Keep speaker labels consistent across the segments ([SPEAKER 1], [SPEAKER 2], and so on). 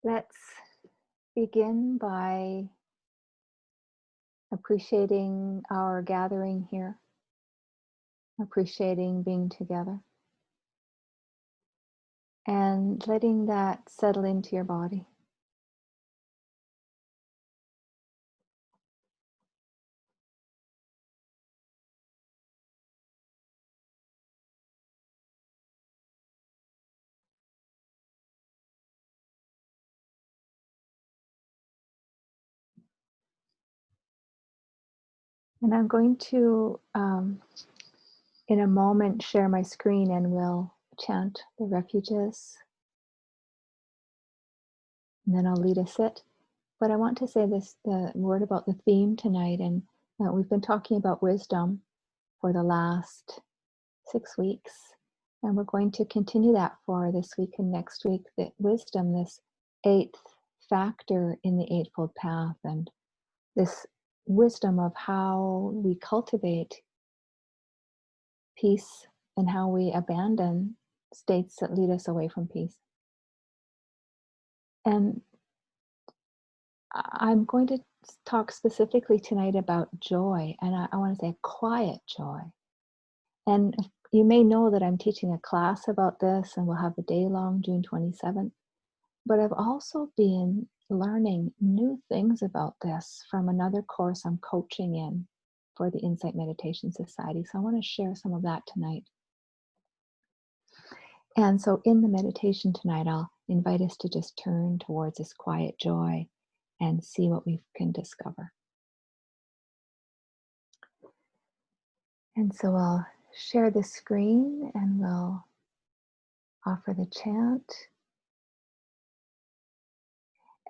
[SPEAKER 1] Let's begin by appreciating our gathering here, appreciating being together, and letting that settle into your body. And I'm going to, in a moment, share my screen and we'll chant the refuges. And then I'll lead a sit. But I want to say the word about the theme tonight. And we've been talking about wisdom for the last 6 weeks. And we're going to continue that for this week and next week. That wisdom, this 8th factor in the Eightfold Path, and this wisdom of how we cultivate peace and how we abandon states that lead us away from peace. And I'm going to talk specifically tonight about joy, and I want to say quiet joy. And you may know that I'm teaching a class about this, and we'll have a day long, June 27th. But I've also been learning new things about this from another course I'm coaching in for the Insight Meditation Society. So I want to share some of that tonight. And so in the meditation tonight, I'll invite us to just turn towards this quiet joy and see what we can discover. And so I'll share the screen and we'll offer the chant.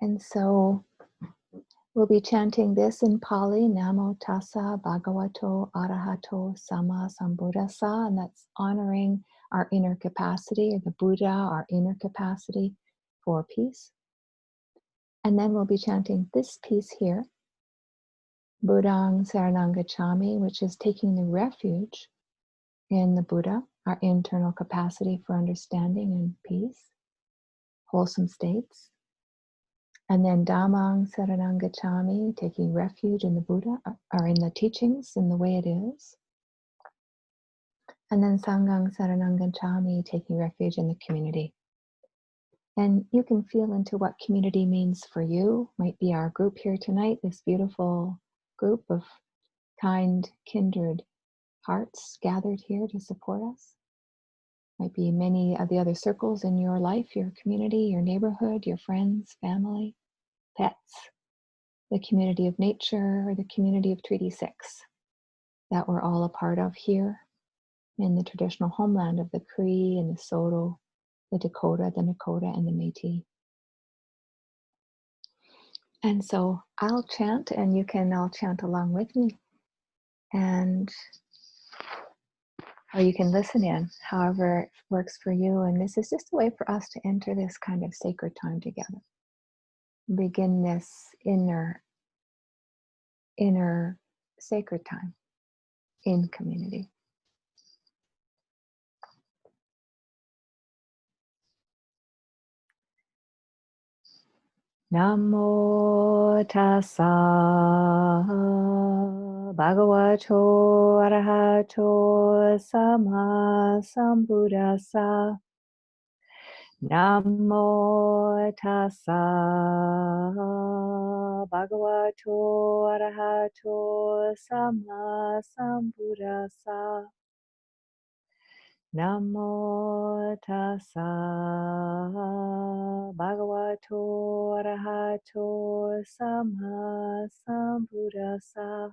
[SPEAKER 1] And so we'll be chanting this in Pali, Namo Tassa Bhagavato Arahato Sama Sambuddhassa, and that's honoring our inner capacity, or the Buddha, our inner capacity for peace. And then we'll be chanting this piece here, Buddhaṃ Saranam Gacchāmi, which is taking the refuge in the Buddha, our internal capacity for understanding and peace, wholesome states. And then Dhammang Saranam Gacchāmi, taking refuge in the Buddha, or in the teachings, in the way it is. And then Sanghang Saranam Gacchāmi, taking refuge in the community. And you can feel into what community means for you. Might be our group here tonight, this beautiful group of kind, kindred hearts gathered here to support us. Might be many of the other circles in your life, your community, your neighborhood, your friends, family, pets, the community of nature, or the community of Treaty 6 that we're all a part of here in the traditional homeland of the Cree and the Saulteaux, the Dakota, the Nakota, and the Métis. And so I'll chant, and you can all chant along with me, or you can listen in, however it works for you. And this is just a way for us to enter this kind of sacred time together. Begin this inner sacred time in community. Namo Tassa Bhagavato Arahato Sama Sambuddhassa. Namo Tassa Bhagavato Arahato Sama Sambuddhassa. Namo Tassa Bhagavato Arahato Sama Sambuddhassa.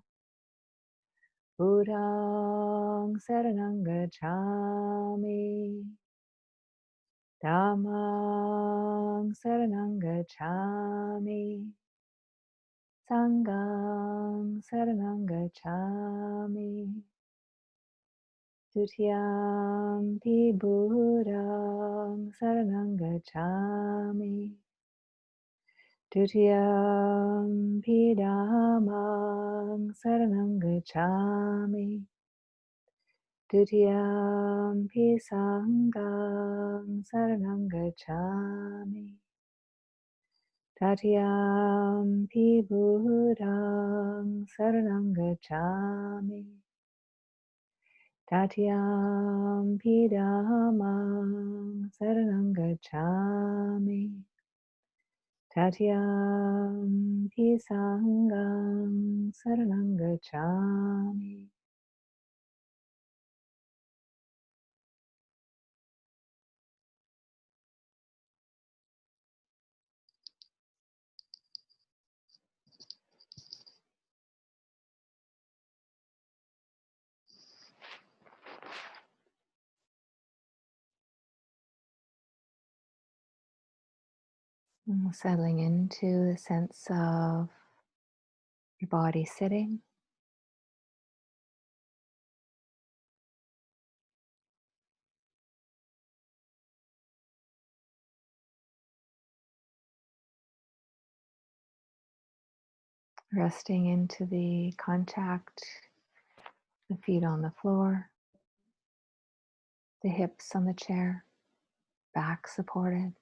[SPEAKER 1] Buddhaṃ Saranam Gacchāmi. Dhammang Saranam Gacchāmi. Sanghang Saranam Gacchāmi. Tutiyampi Buddhaṃ Saranam Gacchāmi. Tutiyampi Dhammang Saranam Gacchāmi. Tutiyampi Sanghang Saranam Gacchāmi. Tatyampi Buddhang Saranam Gacchami. Tatyampi Dhammang Saranam Gacchami. Tatyampi Sangham Saranam Gacchami. Settling into the sense of your body sitting, resting into the contact, the feet on the floor, the hips on the chair, back supported.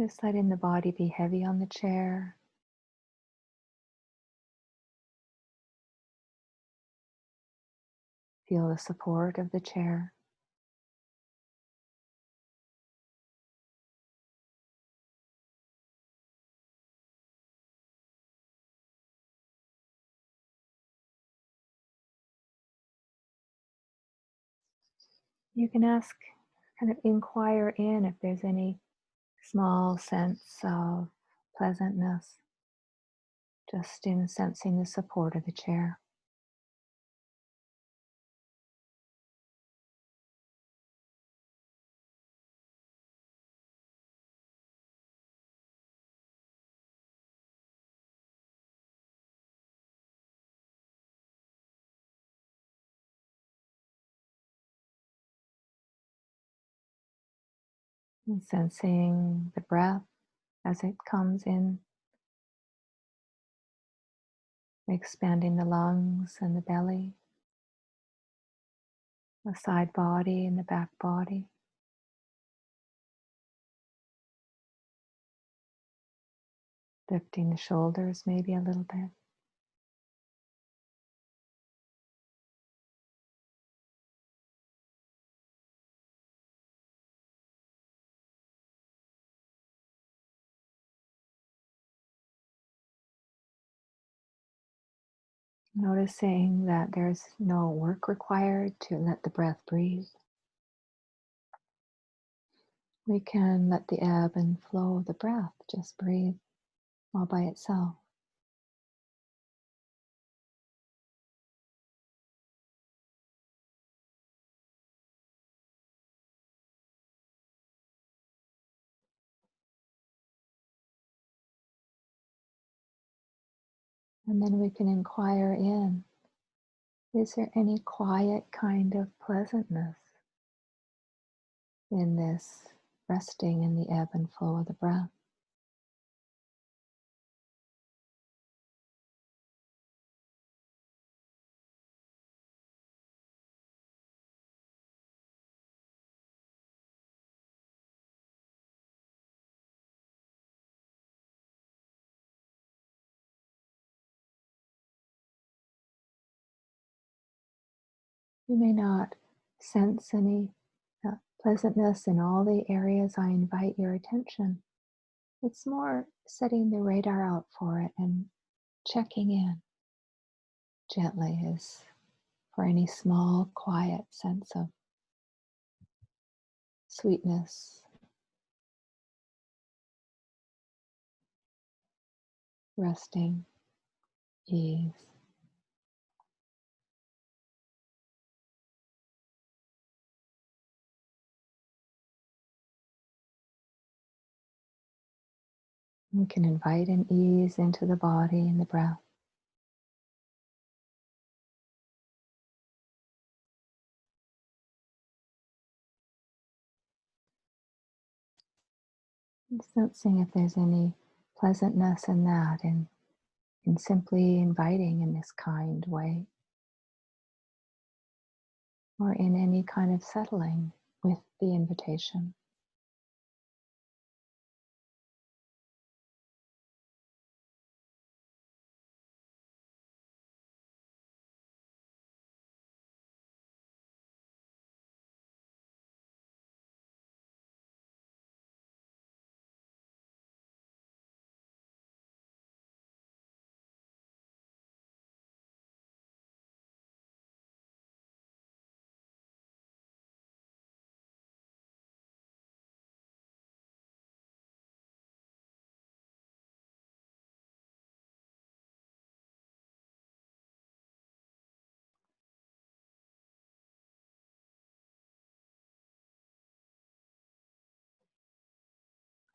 [SPEAKER 1] Just letting the body be heavy on the chair. Feel the support of the chair. You can ask, kind of inquire in if there's any small sense of pleasantness, just in sensing the support of the chair. And sensing the breath as it comes in, expanding the lungs and the belly, the side body and the back body. Lifting the shoulders maybe a little bit. Noticing that there's no work required to let the breath breathe. We can let the ebb and flow of the breath just breathe all by itself. And then we can inquire in, is there any quiet kind of pleasantness in this resting in the ebb and flow of the breath? You may not sense any pleasantness in all the areas I invite your attention. It's more setting the radar out for it and checking in gently as for any small, quiet sense of sweetness, resting, ease. You can invite an ease into the body and the breath. Just sensing if there's any pleasantness in that, and in simply inviting in this kind way, or in any kind of settling with the invitation.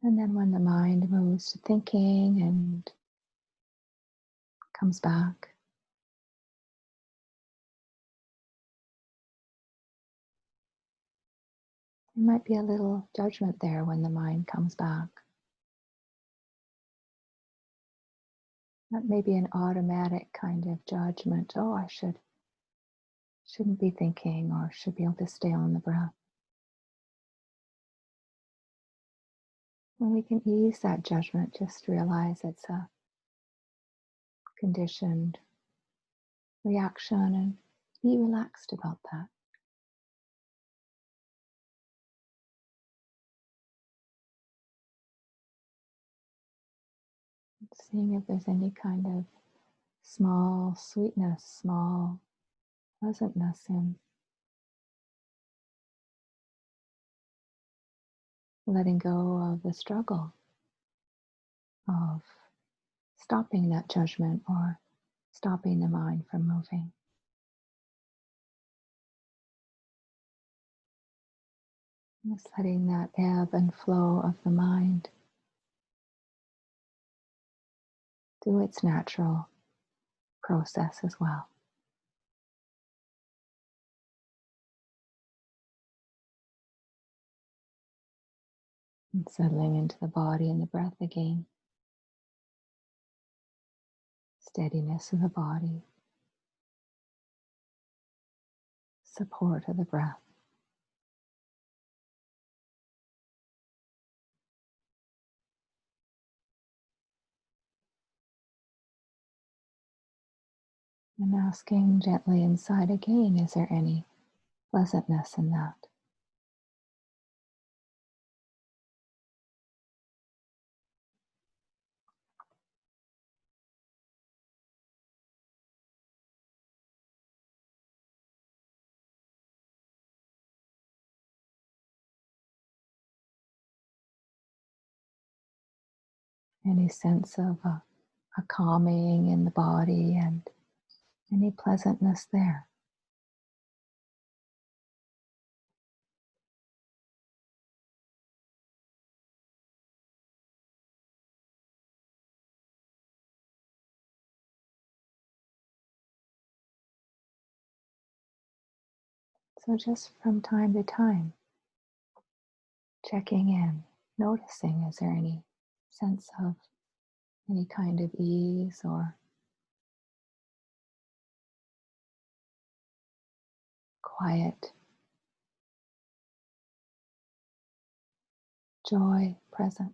[SPEAKER 1] And then when the mind moves to thinking and comes back, there might be a little judgment there when the mind comes back. That may be an automatic kind of judgment. Oh, shouldn't be thinking, or should be able to stay on the breath. When we can ease that judgment, just realize it's a conditioned reaction and be relaxed about that. Seeing if there's any kind of small sweetness, small pleasantness in letting go of the struggle of stopping that judgment or stopping the mind from moving. Just letting that ebb and flow of the mind do its natural process as well. And settling into the body and the breath again. Steadiness of the body. Support of the breath. And asking gently inside again, is there any pleasantness in that? Any sense of a calming in the body and any pleasantness there? So just from time to time, checking in, noticing, is there any sense of any kind of ease or quiet joy present?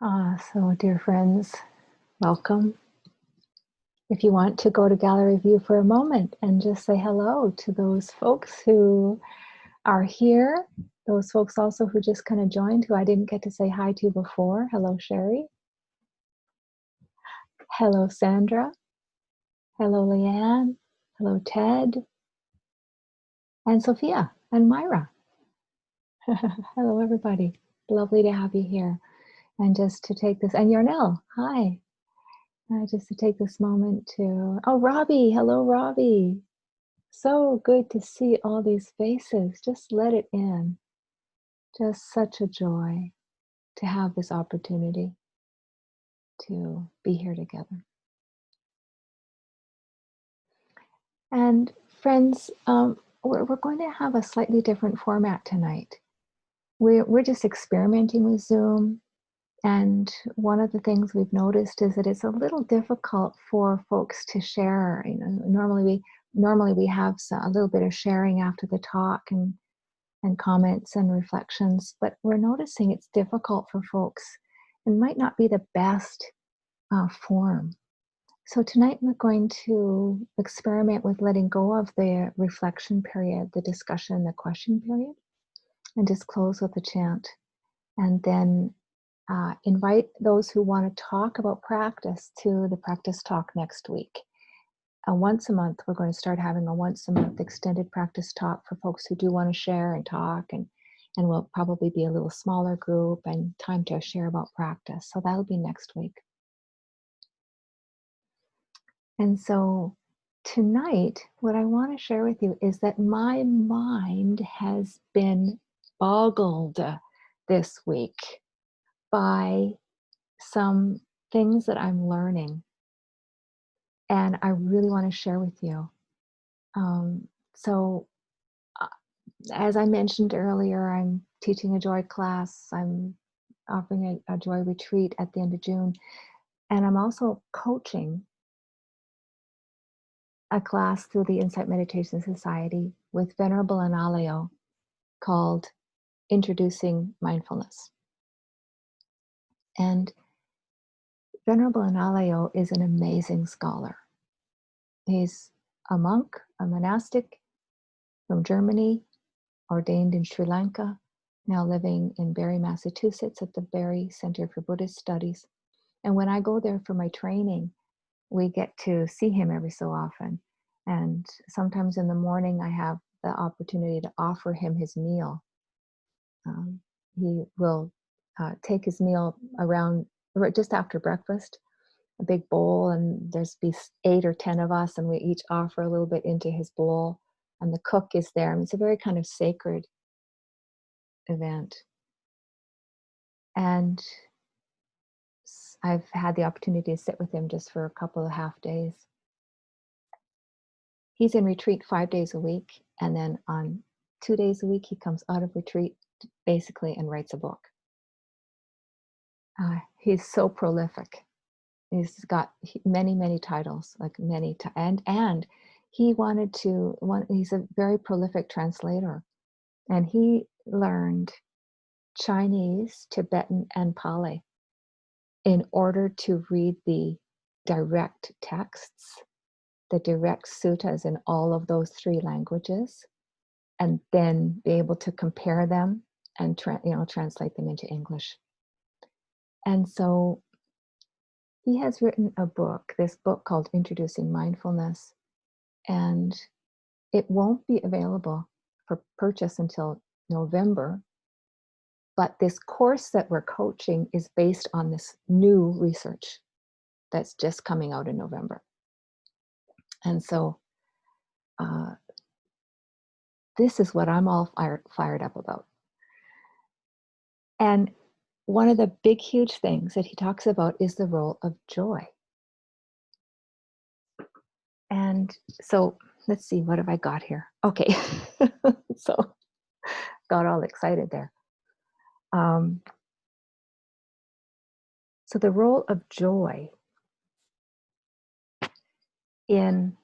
[SPEAKER 1] So dear friends, welcome. If you want to go to gallery view for a moment and just say hello to those folks who are here, those folks also who just kind of joined, who I didn't get to say hi to before. Hello, Sherry. Hello, Sandra. Hello, Leanne. Hello, Ted. And Sophia and Myra. Hello, everybody. Lovely to have you here. And just to take this, and Yarnell, hi. Just to take this moment to, oh, Robbie, hello, Robbie. So good to see all these faces. Just let it in. Just such a joy to have this opportunity to be here together. And friends, we're going to have a slightly different format tonight. We're just experimenting with Zoom. And one of the things we've noticed is that it's a little difficult for folks to share. You know, normally we have a little bit of sharing after the talk and comments and reflections, but we're noticing it's difficult for folks and might not be the best form. So tonight we're going to experiment with letting go of the reflection period, the discussion, the question period, and just close with a chant. And then invite those who want to talk about practice to the practice talk next week. Once a month, we're going to start having a once a month extended practice talk for folks who do want to share and talk, and we'll probably be a little smaller group and time to share about practice. So that'll be next week. And so tonight, what I want to share with you is that my mind has been boggled this week by some things that I'm learning, and I really want to share with you. As I mentioned earlier, I'm teaching a joy class. I'm offering a joy retreat at the end of June, and I'm also coaching a class through the Insight Meditation Society with Venerable Analayo called Introducing Mindfulness. And Venerable Analayo is an amazing scholar. He's a monk, a monastic from Germany, ordained in Sri Lanka, now living in Barre, Massachusetts at the Barre Center for Buddhist Studies. And when I go there for my training, we get to see him every so often. And sometimes in the morning, I have the opportunity to offer him his meal. He will take his meal around just after breakfast, a big bowl, and there's be 8 or 10 of us, and we each offer a little bit into his bowl, and the cook is there. And it's a very kind of sacred event. And I've had the opportunity to sit with him just for a couple of half days. He's in retreat 5 days a week, and then on 2 days a week, he comes out of retreat basically and writes a book. He's so prolific. He's got many titles, like many, and he wanted to, he's a very prolific translator, and he learned Chinese, Tibetan, and Pali in order to read the direct texts, the direct suttas in all of those 3 languages, and then be able to compare them and translate them into English. And so he has written this book called Introducing Mindfulness, and it won't be available for purchase until November. But this course that we're coaching is based on this new research that's just coming out in November. And so this is what I'm all fired up about. And one of the big, huge things that he talks about is the role of joy. And so let's see, what have I got here? Okay, so got all excited there. So the role of joy in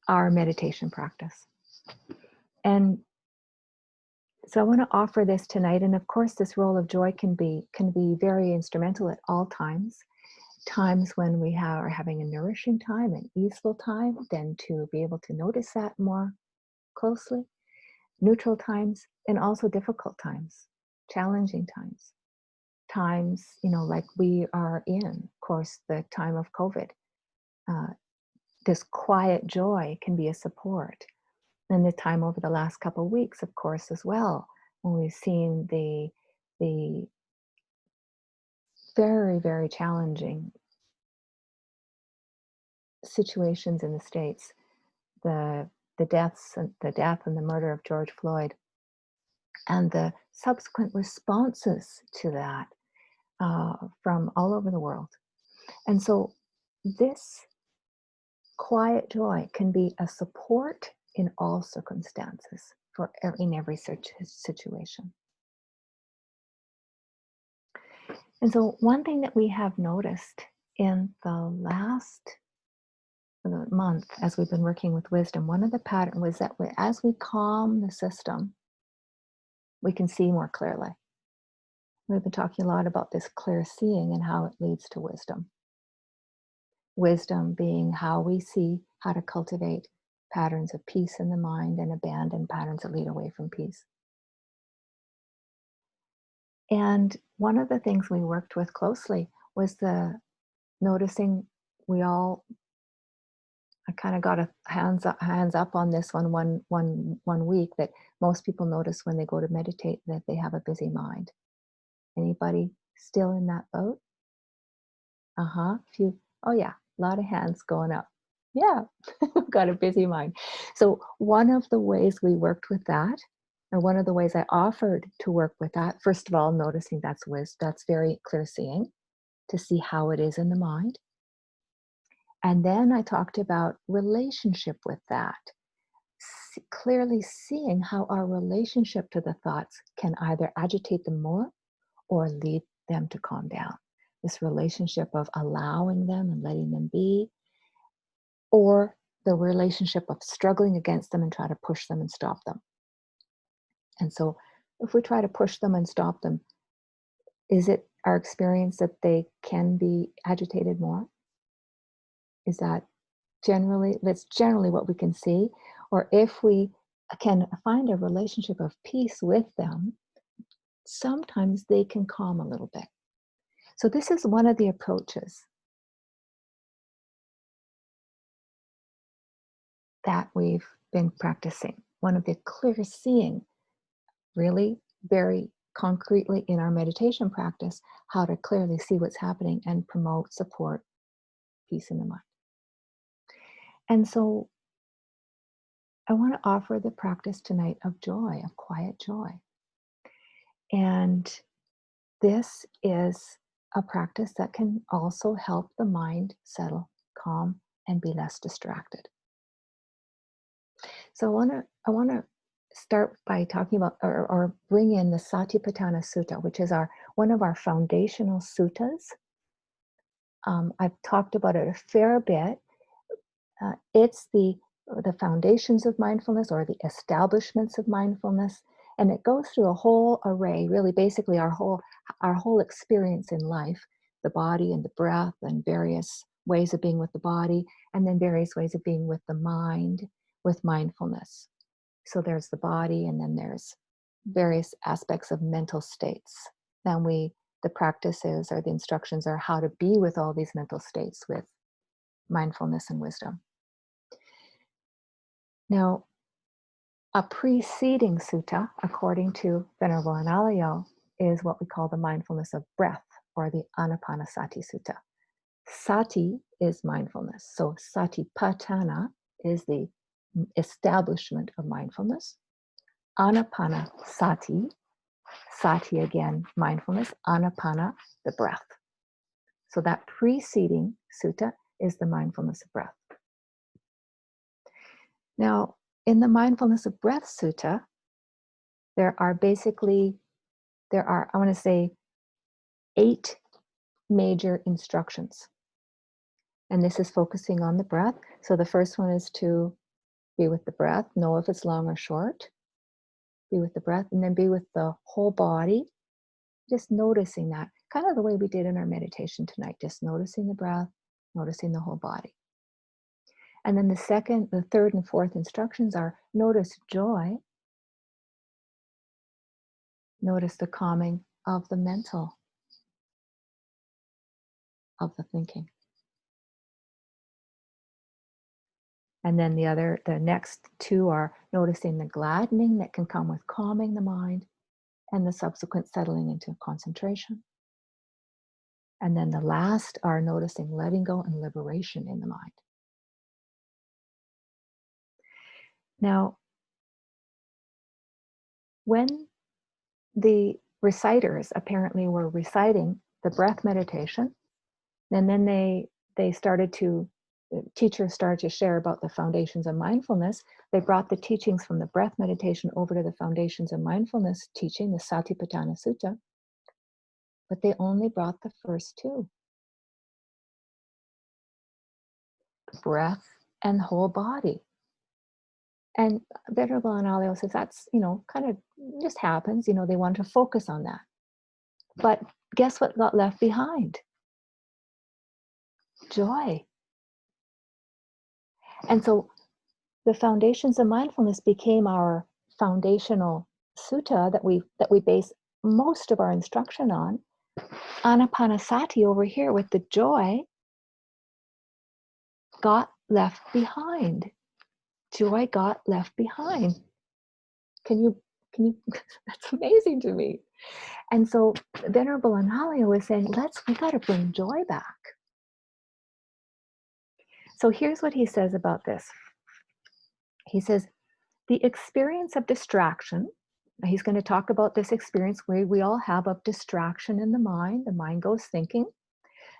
[SPEAKER 1] our meditation practice. And So I want to offer this tonight, and of course, this role of joy can be very instrumental at all times. Times when we are having a nourishing time, an easeful time, then to be able to notice that more closely. Neutral times, and also difficult times, challenging times, times like we are in, of course, the time of COVID. Uh, this quiet joy can be a support. And the time over the last couple of weeks, of course, as well, when we've seen the very, very challenging situations in the States, the the death and the murder of George Floyd, and the subsequent responses to that from all over the world. And so this quiet joy can be a support in all circumstances in every situation. And so one thing that we have noticed in the last month, as we've been working with wisdom, one of the patterns was that as we calm the system, we can see more clearly. We've been talking a lot about this clear seeing and how it leads to wisdom. Wisdom being how we see how to cultivate patterns of peace in the mind and abandon patterns that lead away from peace. And one of the things we worked with closely was noticing I kind of got a hands up on this one week, that most people notice when they go to meditate that they have a busy mind. Anybody still in that boat? Few. Oh yeah, a lot of hands going up. Yeah, got a busy mind. So one of the ways we worked with that, or one of the ways I offered to work with that, first of all, noticing that's very clear seeing, to see how it is in the mind. And then I talked about relationship with that, clearly seeing how our relationship to the thoughts can either agitate them more or lead them to calm down. This relationship of allowing them and letting them be, or the relationship of struggling against them and try to push them and stop them. And so if we try to push them and stop them, is it our experience that they can be agitated more? Is that's generally what we can see? Or if we can find a relationship of peace with them, sometimes they can calm a little bit. So this is one of the approaches that we've been practicing. One of the clear seeing, really very concretely in our meditation practice, how to clearly see what's happening and promote, support peace in the mind. And so I want to offer the practice tonight of joy, of quiet joy. And this is a practice that can also help the mind settle, calm, and be less distracted. So I want to start by talking about or bring in the Satipatthana Sutta, which is one of our foundational suttas. I've talked about it a fair bit. It's the foundations of mindfulness, or the establishments of mindfulness, and it goes through a whole array, really basically our whole experience in life, the body and the breath and various ways of being with the body, and then various ways of being with the mind with mindfulness. So there's the body, and then there's various aspects of mental states. Then the practices or the instructions are how to be with all these mental states with mindfulness and wisdom. Now, a preceding sutta, according to Venerable Analayo, is what we call the mindfulness of breath, or the Anapanasati Sutta. Sati is mindfulness. So Satipatthana is the establishment of mindfulness. Anapanasati, sati again, mindfulness, anapana, the breath. So that preceding sutta is the mindfulness of breath. Now, in the mindfulness of breath sutta, there are, I want to say, 8 major instructions. And this is focusing on the breath. So the first one is to be with the breath, know if it's long or short. Be with the breath, and then be with the whole body, just noticing that, kind of the way we did in our meditation tonight, just noticing the breath, noticing the whole body. And then the third and fourth instructions are notice joy, notice the calming of the mental, of the thinking. And then the next two are noticing the gladdening that can come with calming the mind and the subsequent settling into concentration. And then the last are noticing letting go and liberation in the mind. Now, when the reciters apparently were reciting the breath meditation, and then the teachers started to share about the foundations of mindfulness. They brought the teachings from the breath meditation over to the foundations of mindfulness teaching, the Satipatthana Sutta, but they only brought the first two, breath and whole body. And Venerable Analayo says that's, kind of just happens, they want to focus on that. But guess what got left behind? Joy. And so the foundations of mindfulness became our foundational sutta that we base most of our instruction on. Anapanasati over here with the joy got left behind. Joy got left behind. Can you that's amazing to me. And so Venerable Analayo was saying, we got to bring joy back. So here's what he says about this. He says, the experience of distraction, he's going to talk about this experience where we all have of distraction in the mind goes thinking.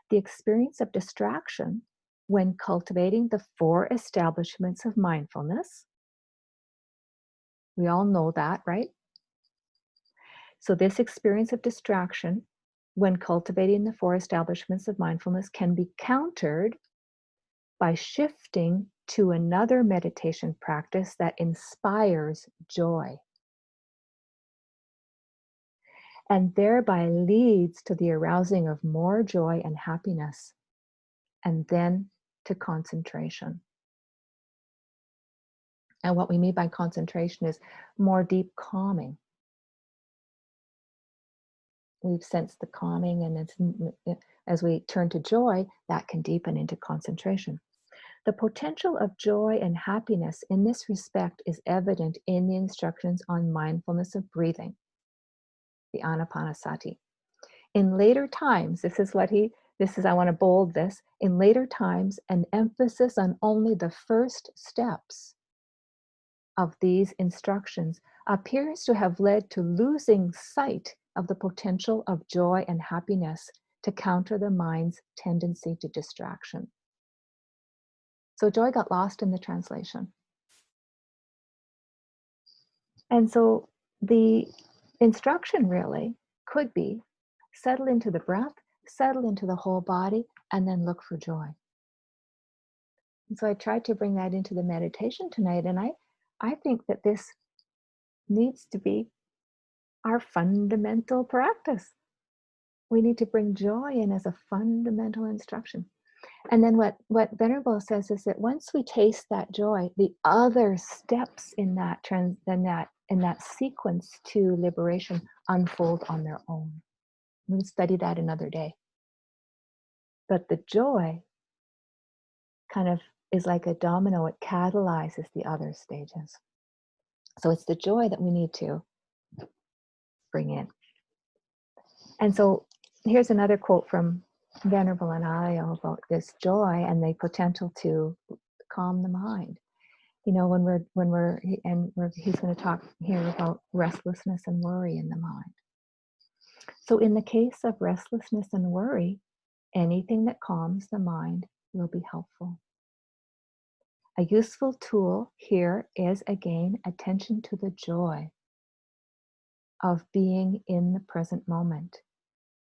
[SPEAKER 1] The experience of distraction when cultivating the four establishments of mindfulness. We all know that, right? So this experience of distraction when cultivating the four establishments of mindfulness can be countered by shifting to another meditation practice that inspires joy and thereby leads to the arousing of more joy and happiness, and then to concentration. And what we mean by concentration is more deep calming. We've sensed the calming, and as we turn to joy, that can deepen into concentration. The potential of joy and happiness in this respect is evident in the instructions on mindfulness of breathing, the Anapanasati. In later times, I want to bold this, in later times, an emphasis on only the first steps of these instructions appears to have led to losing sight of the potential of joy and happiness to counter the mind's tendency to distraction. So joy got lost in the translation. And so the instruction really could be settle into the breath, settle into the whole body, and then look for joy. And so I tried to bring that into the meditation tonight, and I think that this needs to be our fundamental practice. We need to bring joy in as a fundamental instruction. And then what Venerable says is that once we taste that joy, the other steps in that sequence to liberation unfold on their own. We'll study that another day. But the joy kind of is like a domino, it catalyzes the other stages. So it's the joy that we need to bring in. And so here's another quote from Venerable Anālayo about this joy and the potential to calm the mind. He's going to talk here about restlessness and worry in the mind. So in the case of restlessness and worry, anything that calms the mind will be helpful. A useful tool here is, again, attention to the joy of being in the present moment,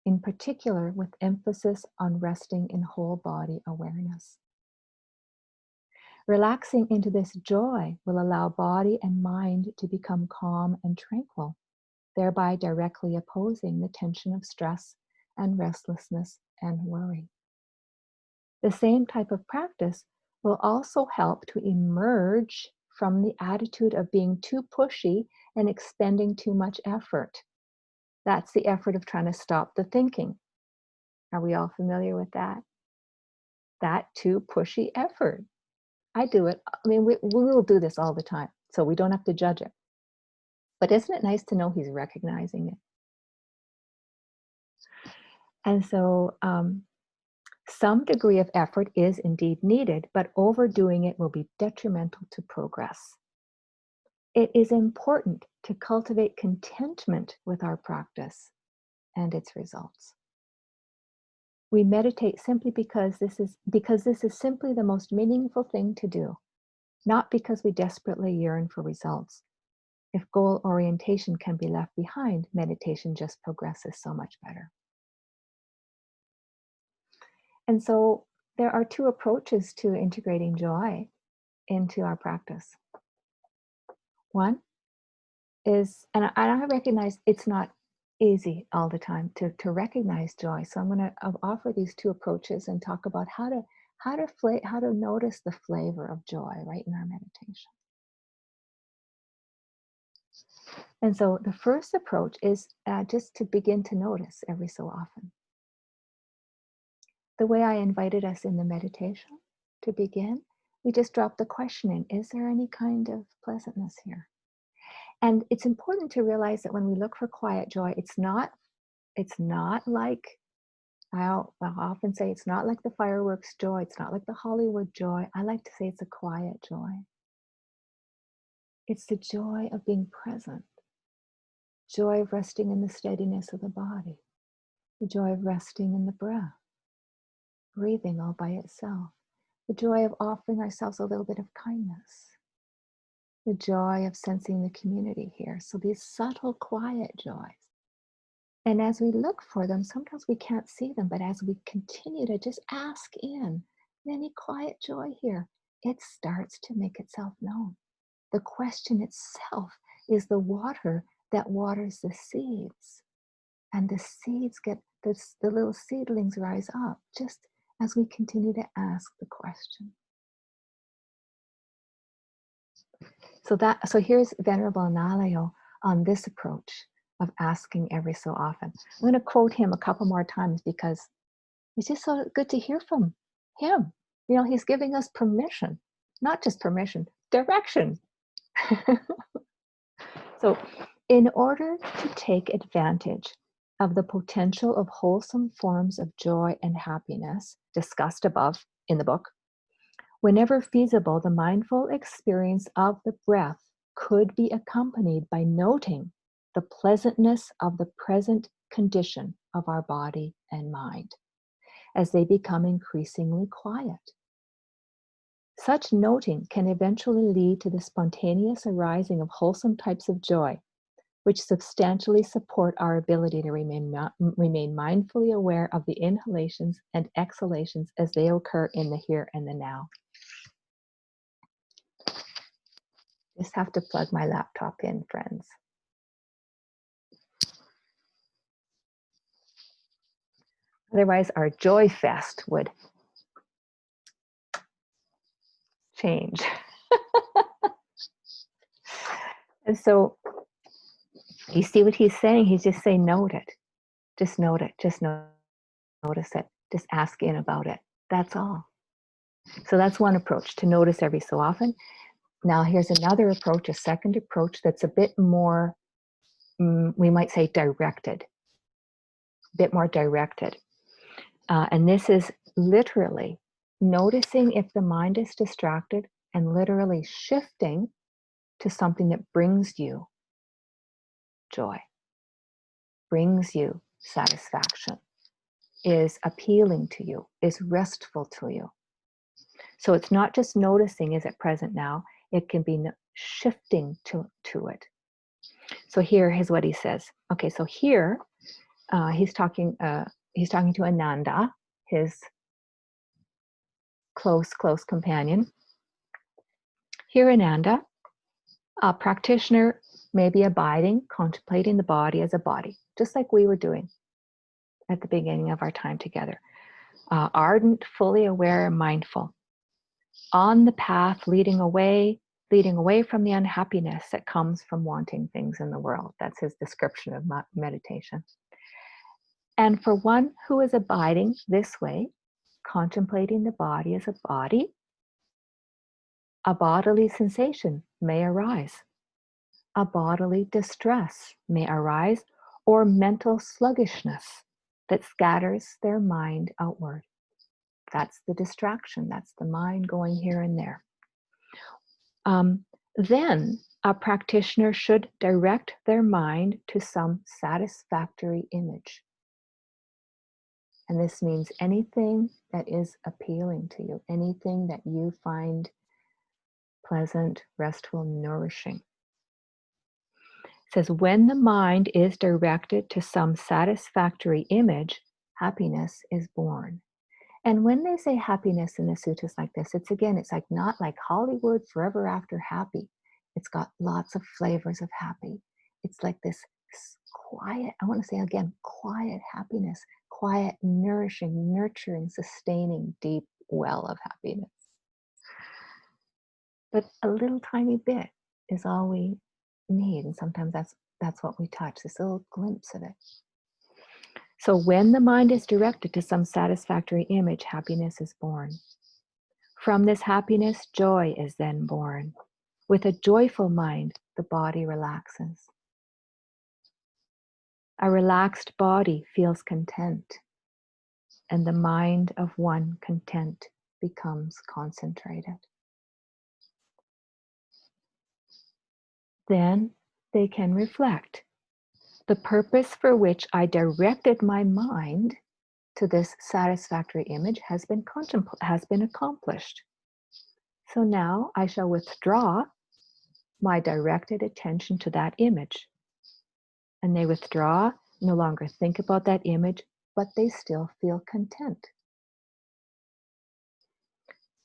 [SPEAKER 1] in particular with emphasis on resting in whole body awareness. Relaxing into this joy will allow body and mind to become calm and tranquil, thereby directly opposing the tension of stress and restlessness and worry. The same type of practice will also help to emerge from the attitude of being too pushy and expending too much effort. That's the effort of trying to stop the thinking. Are we all familiar with that? That too pushy effort. I do it. I mean, we will do this all the time, so we don't have to judge it. But isn't it nice to know he's recognizing it? And so some degree of effort is indeed needed, but overdoing it will be detrimental to progress. It is important to cultivate contentment with our practice and its results. We meditate simply because this is simply the most meaningful thing to do, not because we desperately yearn for results. If goal orientation can be left behind, meditation just progresses so much better. And so there are two approaches to integrating joy into our practice. One is, and I recognize it's not easy all the time to recognize joy. So I'm going to offer these two approaches and talk about how to notice the flavor of joy right in our meditation. And so the first approach is just to begin to notice every so often. The way I invited us in the meditation to begin, we just dropped the question in, is there any kind of pleasantness here? And it's important to realize that when we look for quiet joy, it's not like, I'll often say it's not like the fireworks joy, it's not like the Hollywood joy. I like to say it's a quiet joy. It's the joy of being present, joy of resting in the steadiness of the body, the joy of resting in the breath, breathing all by itself, the joy of offering ourselves a little bit of kindness, the joy of sensing the community here. So these subtle, quiet joys. And as we look for them, sometimes we can't see them, but as we continue to just ask in, any quiet joy here, it starts to make itself known. The question itself is the water that waters the seeds. And the seeds get, the little seedlings rise up just as we continue to ask the question. So here's Venerable Analayo on this approach of asking every so often. I'm going to quote him a couple more times because it's just so good to hear from him. You know, he's giving us permission, not just permission, direction. So in order to take advantage of the potential of wholesome forms of joy and happiness discussed above in the book, whenever feasible, the mindful experience of the breath could be accompanied by noting the pleasantness of the present condition of our body and mind as they become increasingly quiet. Such noting can eventually lead to the spontaneous arising of wholesome types of joy, which substantially support our ability to remain mindfully aware of the inhalations and exhalations as they occur in the here and the now. Just have to plug my laptop in, friends. Otherwise, our joy fest would change. And so, you see what he's saying? He's just saying, note it. Just note it. Just notice it. Just ask in about it. That's all. So that's one approach, to notice every so often. Now, here's another approach, a second approach that's a bit more, we might say, directed. A bit more directed. And this is literally noticing if the mind is distracted and literally shifting to something that brings you joy, brings you satisfaction, is appealing to you, is restful to you. So it's not just noticing, is it present now? It can be shifting to it. So here is what he says. Okay, so here he's talking to Ananda, his close companion. Here in Anda, a practitioner may be abiding, contemplating the body as a body, just like we were doing at the beginning of our time together. Ardent, fully aware, mindful, on the path leading away from the unhappiness that comes from wanting things in the world. That's his description of meditation. And for one who is abiding this way, contemplating the body as a body, a bodily sensation may arise. A bodily distress may arise, or mental sluggishness that scatters their mind outward. That's the distraction. That's the mind going here and there. Then a practitioner should direct their mind to some satisfactory image. And this means anything that is appealing to you, anything that you find pleasant, restful, nourishing. It says, when the mind is directed to some satisfactory image, happiness is born. And when they say happiness in the suttas like this, it's like not like Hollywood forever after happy. It's got lots of flavors of happy. It's like this quiet, I want to say again, quiet happiness, quiet, nourishing, nurturing, sustaining, deep well of happiness. But a little tiny bit is all we need. And sometimes that's what we touch, this little glimpse of it. So when the mind is directed to some satisfactory image, happiness is born. From this happiness, joy is then born. With a joyful mind, the body relaxes. A relaxed body feels content, and the mind of one content becomes concentrated. Then they can reflect. The purpose for which I directed my mind to this satisfactory image has been accomplished. So now I shall withdraw my directed attention to that image. And they withdraw, no longer think about that image, but they still feel content.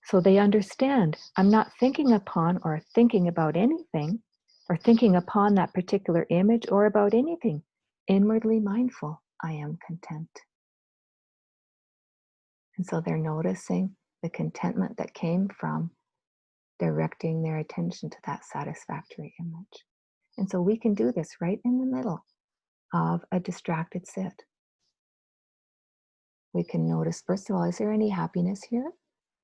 [SPEAKER 1] So they understand, I'm not thinking upon or thinking about anything, or thinking upon that particular image or about anything. Inwardly mindful, I am content. And so they're noticing the contentment that came from directing their attention to that satisfactory image. And so we can do this right in the middle of a distracted sit. We can notice, first of all, is there any happiness here?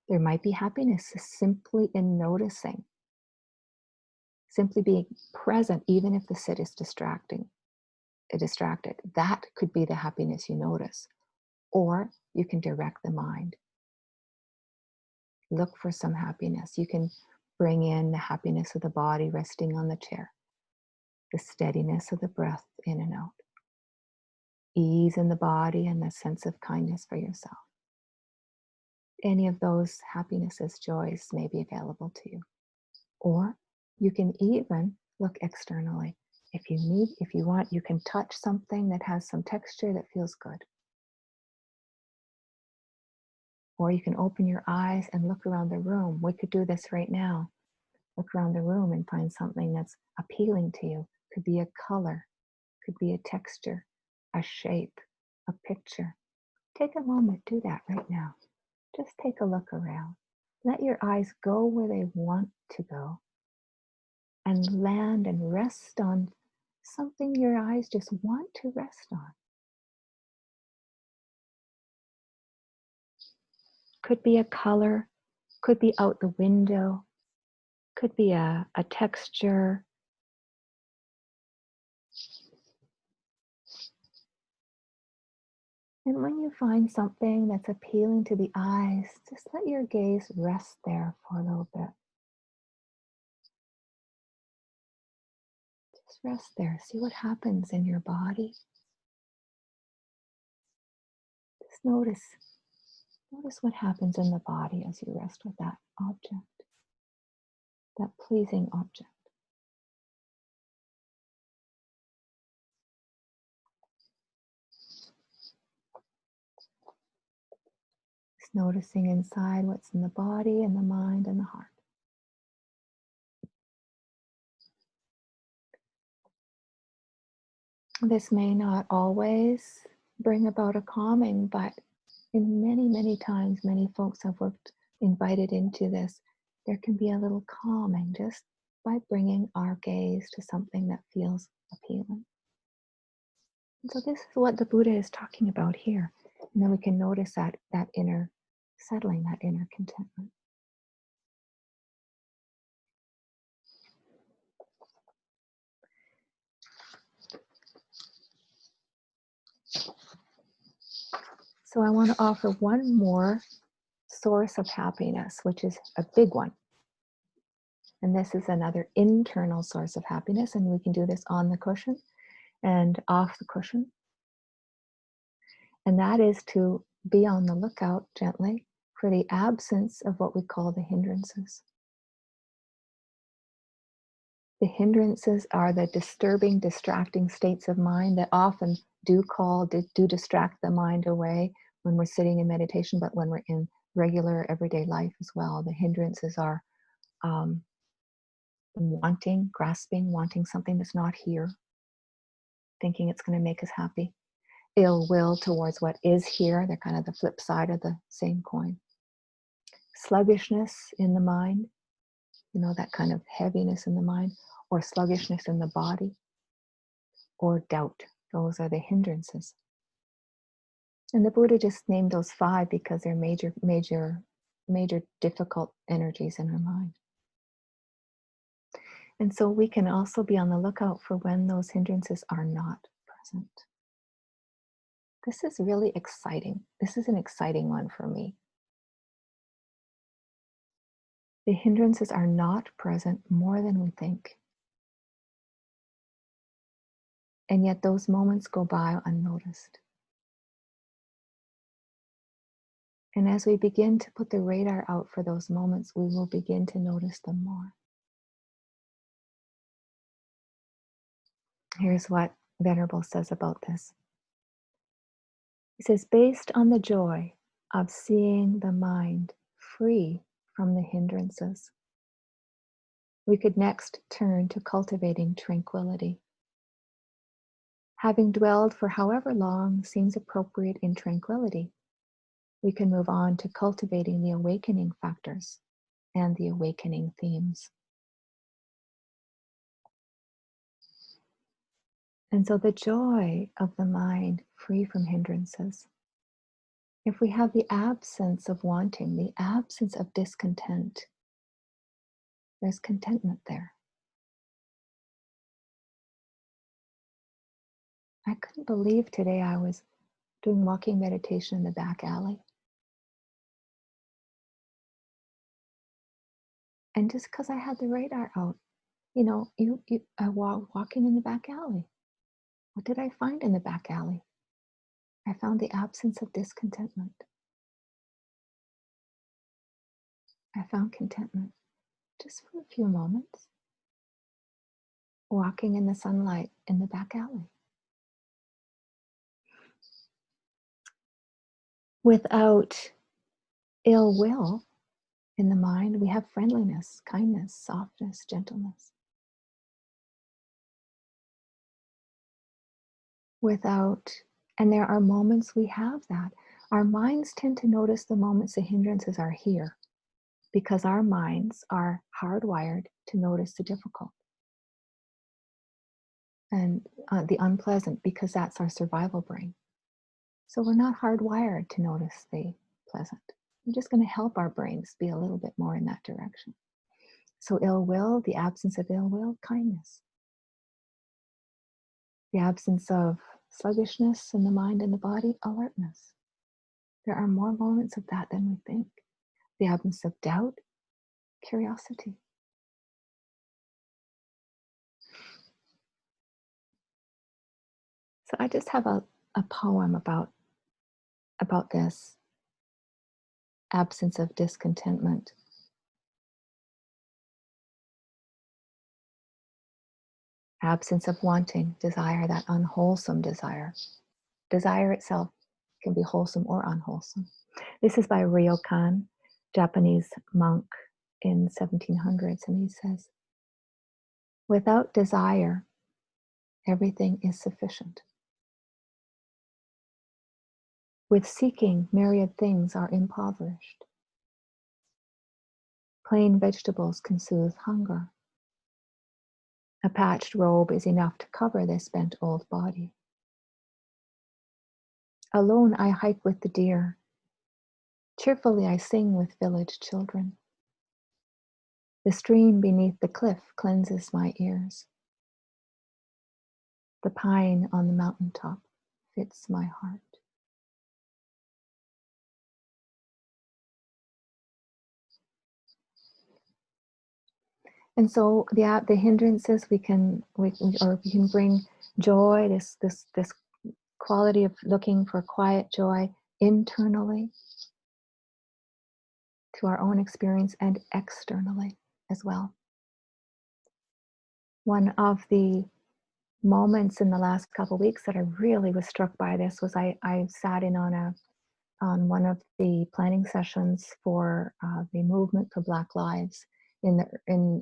[SPEAKER 1] There might be happiness simply in noticing, simply being present, even if the sit is distracted. That could be the happiness you notice. Or you can direct the mind. Look for some happiness. You can bring in the happiness of the body resting on the chair, the steadiness of the breath in and out, ease in the body, and the sense of kindness for yourself. Any of those happinesses, joys may be available to you. Or you can even look externally. If you want, you can touch something that has some texture that feels good. Or you can open your eyes and look around the room. We could do this right now. Look around the room and find something that's appealing to you. Could be a color, could be a texture, a shape, a picture. Take a moment, do that right now. Just take a look around. Let your eyes go where they want to go and land and rest on something your eyes just want to rest on. Could be a color, could be out the window, could be a texture. And when you find something that's appealing to the eyes, just let your gaze rest there for a little bit. Just rest there. See what happens in your body. Just notice what happens in the body as you rest with that object, that pleasing object. Just noticing inside what's in the body and the mind and the heart. This may not always bring about a calming, but in many, many times, many folks have invited into this. There can be a little calming just by bringing our gaze to something that feels appealing. And so this is what the Buddha is talking about here. And then we can notice that inner settling, that inner contentment. So I want to offer one more source of happiness, which is a big one. And this is another internal source of happiness. And we can do this on the cushion and off the cushion. And that is to be on the lookout gently for the absence of what we call the hindrances. The hindrances are the disturbing, distracting states of mind that often do distract the mind away when we're sitting in meditation, but when we're in regular everyday life as well. The hindrances are grasping, wanting something that's not here, thinking it's going to make us happy. Ill will towards what is here. They're kind of the flip side of the same coin. Sluggishness in the mind, that kind of heaviness in the mind, or sluggishness in the body, or doubt. Those are the hindrances. And the Buddha just named those 5 because they're major difficult energies in our mind. And so we can also be on the lookout for when those hindrances are not present. This is really exciting. This is an exciting one for me. The hindrances are not present more than we think. And yet those moments go by unnoticed. And as we begin to put the radar out for those moments, we will begin to notice them more. Here's what Venerable says about this. He says, based on the joy of seeing the mind free from the hindrances, we could next turn to cultivating tranquility. Having dwelled for however long seems appropriate in tranquility, we can move on to cultivating the awakening factors and the awakening themes. And so the joy of the mind free from hindrances, if we have the absence of wanting, the absence of discontent, there's contentment there. I couldn't believe today I was doing walking meditation in the back alley. And just because I had the radar out, I walking in the back alley. What did I find in the back alley? I found the absence of discontentment. I found contentment just for a few moments, walking in the sunlight in the back alley. Without ill will in the mind, we have friendliness, kindness, softness, gentleness. And there are moments we have that. Our minds tend to notice the moments the hindrances are here because our minds are hardwired to notice the difficult and the unpleasant because that's our survival brain. So we're not hardwired to notice the pleasant. We're just going to help our brains be a little bit more in that direction. So ill will, the absence of ill will, kindness. The absence of sluggishness in the mind and the body, alertness. There are more moments of that than we think. The absence of doubt, curiosity. So I just have a poem about this absence of discontentment. Absence of wanting, desire, that unwholesome desire. Desire itself can be wholesome or unwholesome. This is by Ryokan, Japanese monk in 1700s, and he says, without desire, everything is sufficient. With seeking, myriad things are impoverished. Plain vegetables can soothe hunger. A patched robe is enough to cover this bent old body. Alone I hike with the deer. Cheerfully I sing with village children. The stream beneath the cliff cleanses my ears. The pine on the mountaintop fits my heart. And so the hindrances we can bring joy, this quality of looking for quiet joy internally to our own experience and externally as well. One of the moments in the last couple of weeks that I really was struck by this was I sat in on one of the planning sessions for the movement for Black Lives in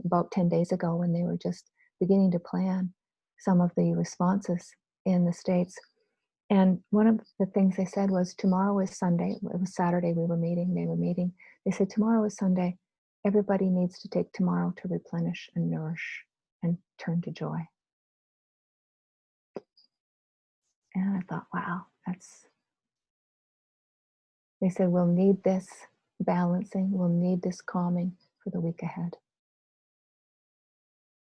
[SPEAKER 1] about 10 days ago, when they were just beginning to plan some of the responses in the States. And one of the things they said was, tomorrow is Sunday. It was Saturday they were meeting. They said, tomorrow is Sunday. Everybody needs to take tomorrow to replenish and nourish and turn to joy. And I thought, wow, they said, we'll need this balancing, we'll need this calming for the week ahead.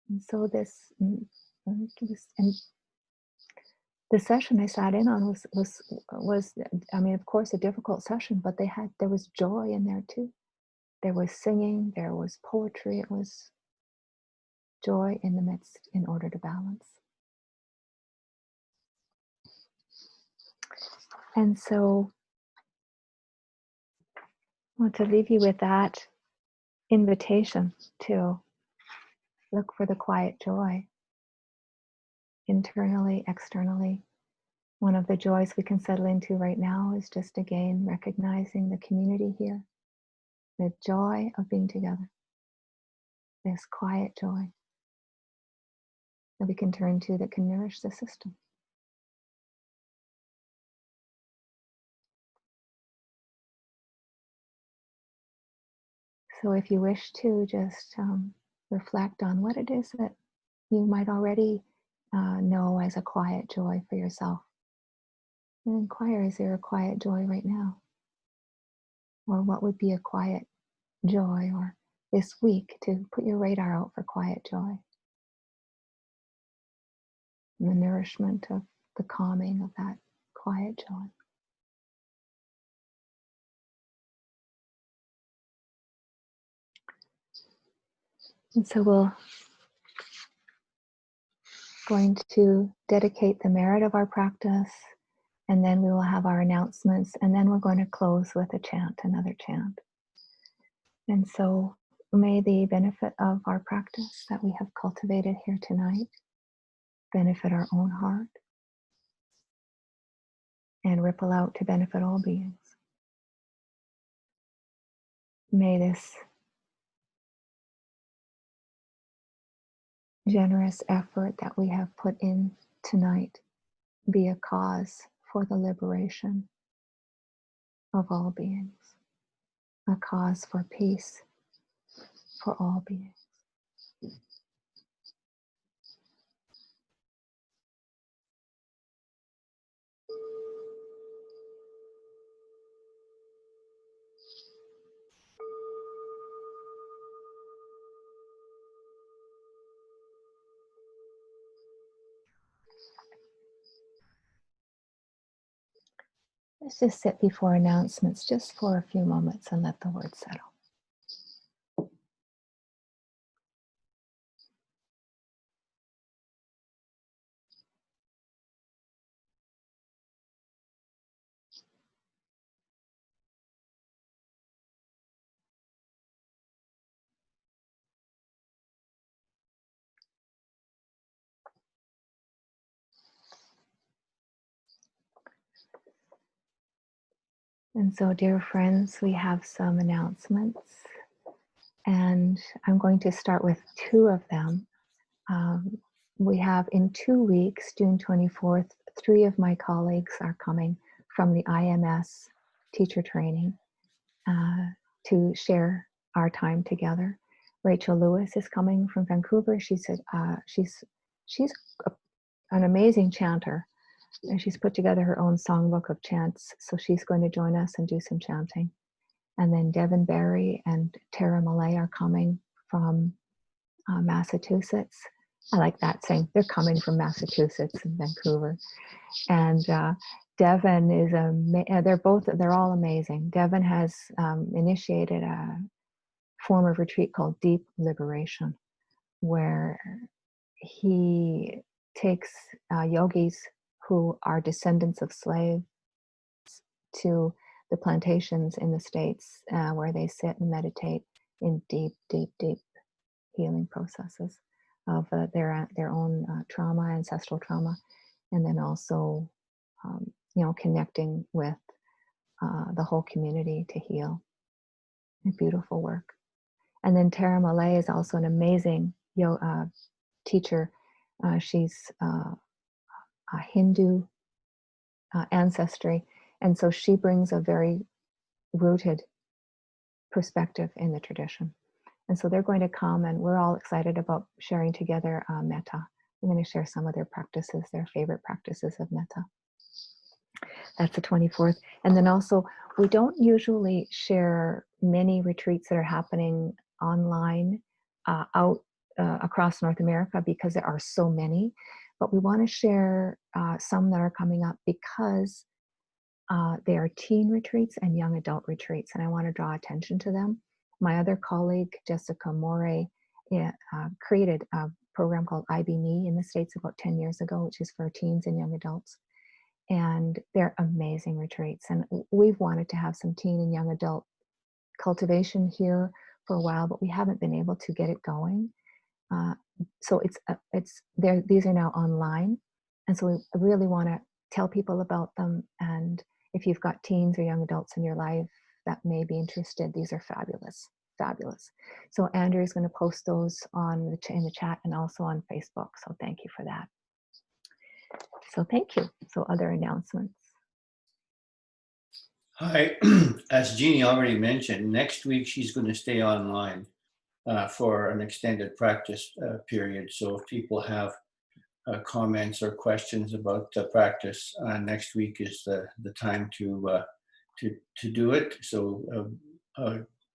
[SPEAKER 1] And so and the session I sat in on was I mean, of course, a difficult session, but there was joy in there too. There was singing, there was poetry, it was joy in the midst in order to balance. And so I want to leave you with that invitation to look for the quiet joy, internally, externally. One of the joys we can settle into right now is just again recognizing the community here, the joy of being together, this quiet joy that we can turn to that can nourish the system. So if you wish to just reflect on what it is that you might already know as a quiet joy for yourself. And inquire, is there a quiet joy right now? Or what would be a quiet joy, or this week to put your radar out for quiet joy? And the nourishment of the calming of that quiet joy. And so we're going to dedicate the merit of our practice, and then we will have our announcements, and then we're going to close with a chant, another chant. And so may the benefit of our practice that we have cultivated here tonight benefit our own heart and ripple out to benefit all beings. May this generous effort that we have put in tonight be a cause for the liberation of all beings, a cause for peace for all beings. Let's just sit before announcements just for a few moments and let the words settle. And so, dear friends, we have some announcements, and I'm going to start with two of them. we have in 2 weeks, June 24th, 3 of my colleagues are coming from the IMS teacher training to share our time together. Rachel Lewis is coming from Vancouver. She's an amazing chanter, and she's put together her own songbook of chants. So she's going to join us and do some chanting. And then Devin Barry and Tara Malay are coming from Massachusetts. I like that saying they're coming from Massachusetts and Vancouver. And Devin is they're all amazing. Devin has initiated a form of retreat called Deep Liberation, where he takes yogis who are descendants of slaves to the plantations in the States where they sit and meditate in deep, deep, deep healing processes of their own trauma, ancestral trauma, and then also connecting with the whole community to heal. Beautiful work. And then Tara Malay is also an amazing teacher. She's a Hindu ancestry, and so she brings a very rooted perspective in the tradition. And so they're going to come, and we're all excited about sharing together metta. I'm going to share some of their practices, their favorite practices of metta. That's the 24th. And then also, we don't usually share many retreats that are happening online out across North America because there are so many. But we want to share some that are coming up because they are teen retreats and young adult retreats, and I want to draw attention to them. My other colleague, Jessica Morey, created a program called IBNE in the States about 10 years ago, which is for teens and young adults. And they're amazing retreats. And we've wanted to have some teen and young adult cultivation here for a while, but we haven't been able to get it going. So these are now online. And so we really want to tell people about them. And if you've got teens or young adults in your life that may be interested, these are fabulous, fabulous. So Andrew is going to post those in the chat and also on Facebook. So thank you for that. So thank you. So other announcements.
[SPEAKER 2] Hi, as Jeannie already mentioned, next week she's going to stay online for an extended practice period. So if people have comments or questions about the practice, next week is the time to do it. So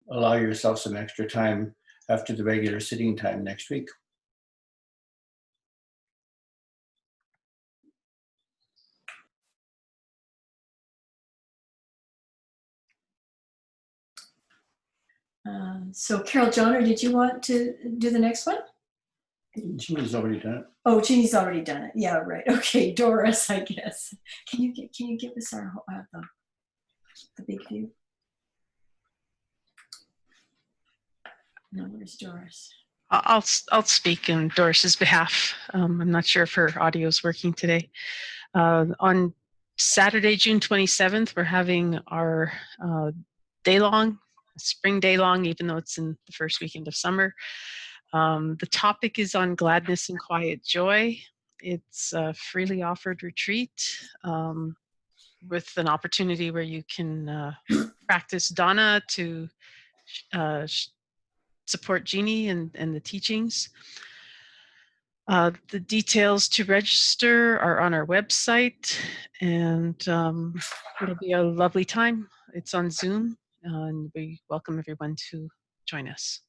[SPEAKER 2] allow yourself some extra time after the regular sitting time next week.
[SPEAKER 3] So Carol Joner, did you want to do the next one?
[SPEAKER 2] Jeannie's already done it.
[SPEAKER 3] Oh, Jeannie's already done it. Yeah, right. Okay, Doris, I guess. Can you give us our the big view? No, where's Doris?
[SPEAKER 4] I'll speak on Doris's behalf. I'm not sure if her audio is working today. On Saturday, June 27th, we're having our day-long, spring day-long, even though it's in the first weekend of summer. The topic is on gladness and quiet joy. It's a freely offered retreat with an opportunity where you can practice dana to support Jeannie and the teachings. The details to register are on our website, and it'll be a lovely time. It's on Zoom, and we welcome everyone to join us.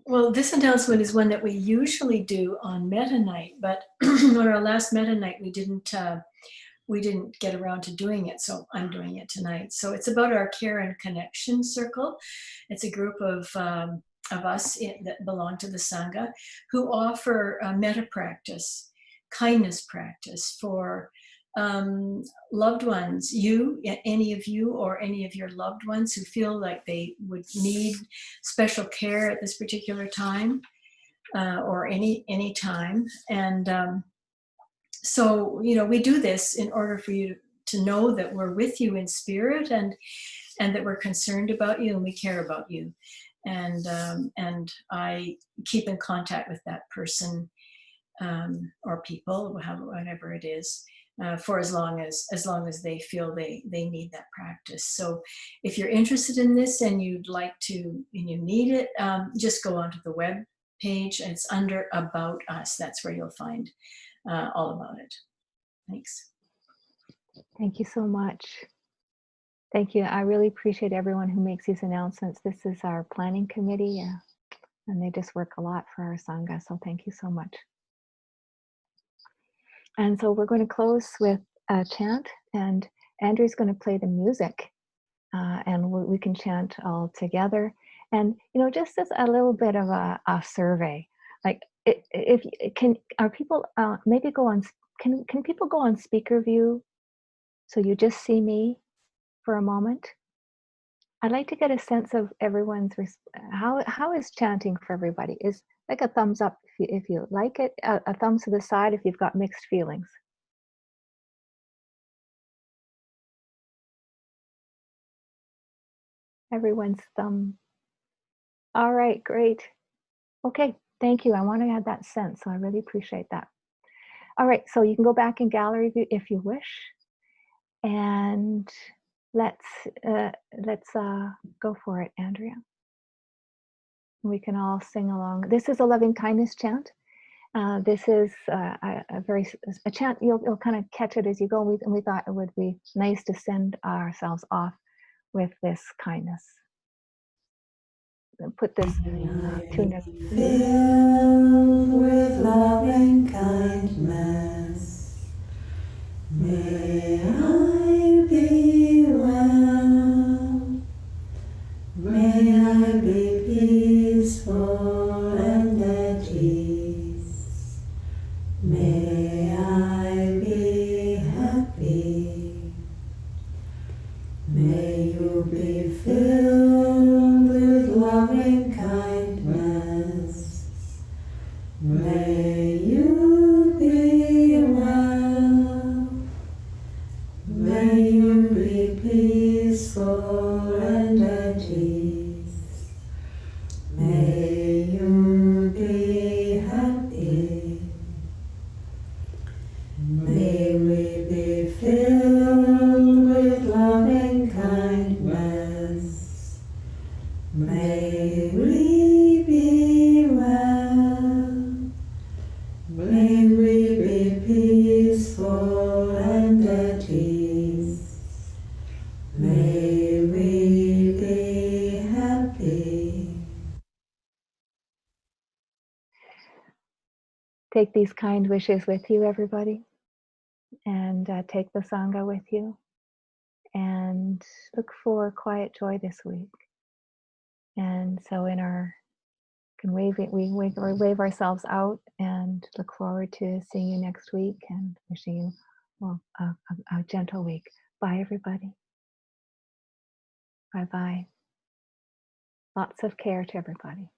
[SPEAKER 3] Well, this announcement is one that we usually do on Metta Night, but on our last Metta Night, we didn't get around to doing it, so I'm doing it tonight. So it's about our Care and Connection Circle. It's a group of us that belong to the Sangha who offer metta practice, kindness practice for loved ones, any of you or any of your loved ones who feel like they would need special care at this particular time or any time. And so, we do this in order for you to know that we're with you in spirit and that we're concerned about you and we care about you. and I keep in contact with that person or people, whatever it is, for as long as they feel they need that practice. So if you're interested in this and you'd like to and you need it, just go onto the web page. It's under About Us. That's where you'll find all about it. Thanks.
[SPEAKER 1] Thank you so much. Thank you. I really appreciate everyone who makes these announcements. This is our planning committee, and they just work a lot for our Sangha. So thank you so much. And so we're going to close with a chant, and Andrew's going to play the music, and we can chant all together. And just as a little bit of a survey, like are people maybe go on? Can people go on speaker view, so you just see me for a moment? I'd like to get a sense of everyone's how is chanting for everybody. Is like a thumbs up if you like it, a thumbs to the side if you've got mixed feelings. Everyone's thumb. All right, great. Okay, thank you. I want to have that sense, so I really appreciate that. All right, so you can go back in gallery view if you wish, and let's go for it, Andrea. We can all sing along. This is a loving kindness chant. This is a chant. You'll kind of catch it as you go. And we thought it would be nice to send ourselves off with this kindness. Put this tune in.
[SPEAKER 5] Filled with loving kindness, may I be well, may I be peaceful and at ease, may I be happy, may you be filled with loving kindness, may you be well, may you be peaceful and at ease, may you be happy, may we be filled with loving kindness, may we be well, may we be peaceful and at ease, may we be happy.
[SPEAKER 1] Take these kind wishes with you, everybody, and take the Sangha with you, and look for quiet joy this week. And so we wave ourselves out and look forward to seeing you next week and wishing you a gentle week. Bye, everybody. Bye-bye. Lots of care to everybody.